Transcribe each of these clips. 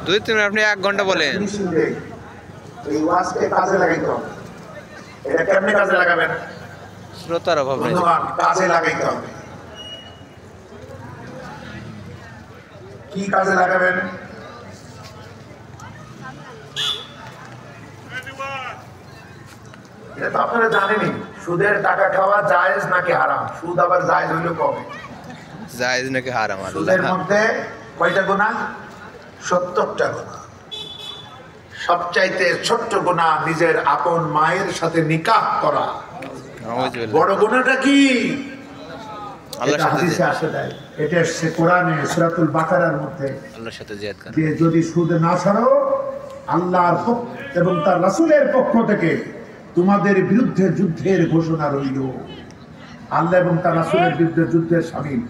2-3 minute, আপনি 1 ঘন্টা বলেন। এই ওয়াজকে কাজে লাগাইতে হবে। এটা কেমনে কাজে লাগাবেন? শ্রোতার অভাব নেই, কাজে লাগাইতে হবে। কি কাজে লাগাবেন? এটা তো আপনারা জানেনই, সুদের টাকা খাওয়া জায়েজ নাকি হারাম? সুদ আবার জায়েজ হইল কবে? জায়েজ নাকি হারাম? সুদের মধ্যে কয়টা গুনাহ? 70টা গুনাহ। সবচাইতে ছোট্ট গুনাহ নিজের আপন মায়ের সাথে নিকাহ করা। বড় গুনাহটা কি? আল্লাহর সাথে হাদিসে আসে দেয়। এটা সে কোরআনে সূরাতুল বাকারার মধ্যে আল্লাহর সাথে জিহাদ করা। যে যদি সুদ না ছাড়ো আল্লাহর এবং তার রাসূলের পক্ষ থেকে তোমাদের বিরুদ্ধে যুদ্ধের ঘোষণা রইল। আল্লাহ এবং তার রাসূলের বিরুদ্ধে যুদ্ধের শামিল।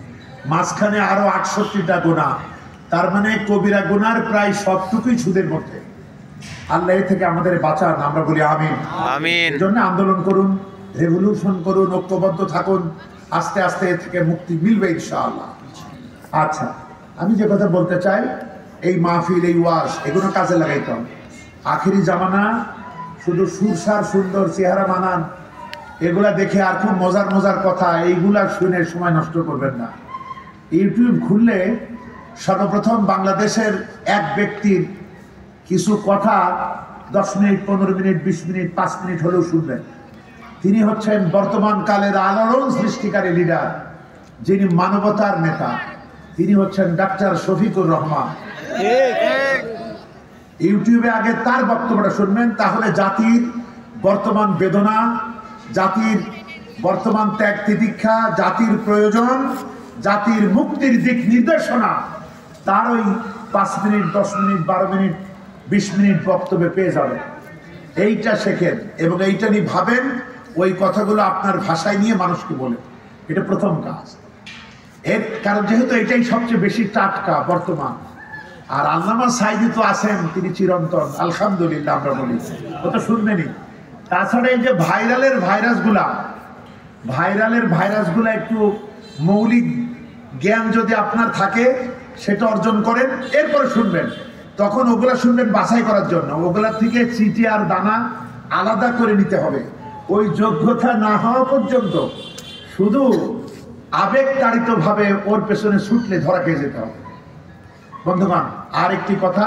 মাঝখানে আরো 68টা গুনাহ, তার মানে কবিরা গুনার প্রায় সবটুকুই সুদের মধ্যে। আল্লাহ এ থেকে আমাদের বাঁচান, আমরা বলি আমিন আমিন। এজন্য আন্দোলন করুন, রেভলিউশন করুন, ঐক্যবদ্ধ থাকুন, আস্তে আস্তে এ থেকে মুক্তি মিলবে ইনশাআল্লাহ। আচ্ছা, আমি যে কথা বলতে চাই, এই মাহফিল, এই ওয়াজ, এগুলো কাজে লাগাইতাম। আখিরি জামানা শুধু সুরসার সুন্দর চেহারা মানান এগুলা দেখে আর খুব মজার মজার কথা এইগুলা শুনে সময় নষ্ট করবেন না। ইউটিউব খুললে সর্বপ্রথম বাংলাদেশের এক ব্যক্তির কিছু কথা 10 মিনিট, 15 মিনিট, 20 মিনিট, 5 মিনিট হলেও শুনবেন। তিনি হচ্ছেন বর্তমান কালের আলোড়ন সৃষ্টিকারী লিডার, যিনি মানবতার নেতা। তিনি হচ্ছেন ডাক্তার শফিকুর রহমান। ইউটিউবে আগে তার বক্তব্যটা শুনবেন, তাহলে জাতির বর্তমান বেদনা, জাতির বর্তমান ত্যাগ তিতিক্ষা, জাতির প্রয়োজন, জাতির মুক্তির দিক নির্দেশনা তার ওই 5 মিনিট, 10 মিনিট, 12 মিনিট, 20 মিনিট বক্তব্যে পেয়ে যাবেন। এইটা শেখেন এবং এইটা নিয়ে ভাবেন, ওই কথাগুলো আপনার ভাষায় নিয়ে মানুষকে বলেন। এটা প্রথম কাজ। এর কারণ যেহেতু এটাই সবচেয়ে বেশি টাটকা বর্তমান। আর আল্লামা সাইদি তো আছেন, তিনি চিরন্তন, আলহামদুলিল্লাহ আমরা বলি, ও তো শুনবেনই। তাছাড়া এই যে ভাইরালের ভাইরাসগুলা একটু মৌলিক জ্ঞান যদি আপনার থাকে সেটা অর্জন করেন, এরপরে শুনবেন। তখন ওগুলা শুনবেন বাছাই করার জন্য, ওগুলার থেকে চিঠি আর দানা আলাদা করে নিতে হবে। ওই যোগ্যতা না হওয়া পর্যন্ত শুধু আবেগতাড়িত ভাবে ওর পেছনে ছুটলে ধরা খেয়ে যেতে হবে। বন্ধুগণ, আর একটি কথা,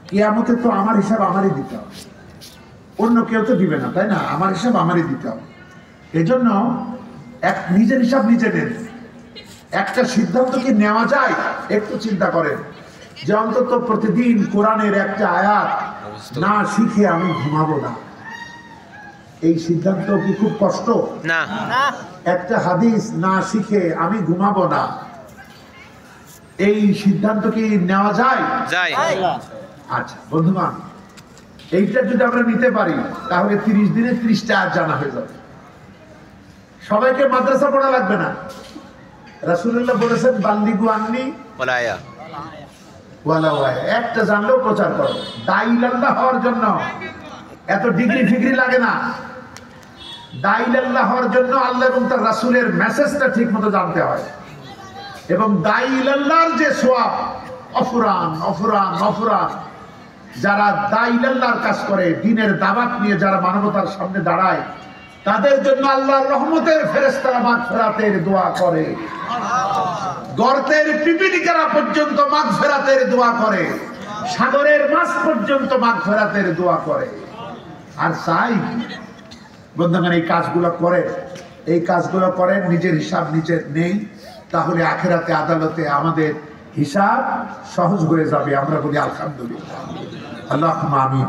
কিয়ামতে তো আমার হিসাব আমারই দিতে হবে, অন্য কেউ তো দিবে না, তাই না? আমার হিসাব আমারই দিতে হবে। এজন্য নিজের হিসাব নিজে নেন। একটা সিদ্ধান্ত কি নেওয়া যায়? একটু চিন্তা করেন যে অন্তত প্রতিদিন কোরআনের একটা আয়াত না শিখে আমি ঘুমাবো না। এই সিদ্ধান্ত কি খুব কষ্ট? না। একটা হাদিস না শিখে আমি ঘুমাবো না, এই সিদ্ধান্ত কি নেওয়া যায়? আচ্ছা বন্ধুগণ, এইটা যদি আমরা নিতে পারি তাহলে 30 দিনে 30টা আয়াত জানা হয়ে যাবে। সবাইকে মাদ্রাসা পড়া লাগবে না। রাসূলুল্লাহ বলেছেন, বাল্লিগু আন্নি ওয়ালাউ আয়া। একটা জানলেও প্রচার করো। দাঈলাল্লাহ হওয়ার জন্য এত ডিগ্রি ফিগ্রি লাগে না। দাঈলাল্লাহ হওয়ার জন্য আল্লাহ এবং তার রাসূলের মেসেজটা ঠিক মতো জানতে হয়। এবং দাঈলাল্লাহর যে সওয়াব, অফুরান যারা দাঈলাল্লাহর কাজ করে, দ্বীনের দাওয়াত নিয়ে যারা মানবতার সামনে দাঁড়ায়, তাদের জন্য আল্লাহর রহমতের ফেরেশতারা মাগফিরাতের দোয়া করে। গর্তের পিপিলিকারা পর্যন্ত মাগফিরাতের দোয়া করে, সাগরের মাছ পর্যন্ত মাগফিরাতের দোয়া করে। আর চাই বন্ধুগণ, এই কাজগুলো করেন, নিজের হিসাব নিজে নেই, তাহলে আখিরাতে আদালতে আমাদের হিসাব সহজ হয়ে যাবে। আমরা বলি আলহামদুলিল্লাহ, আল্লাহুম্মা আমিন।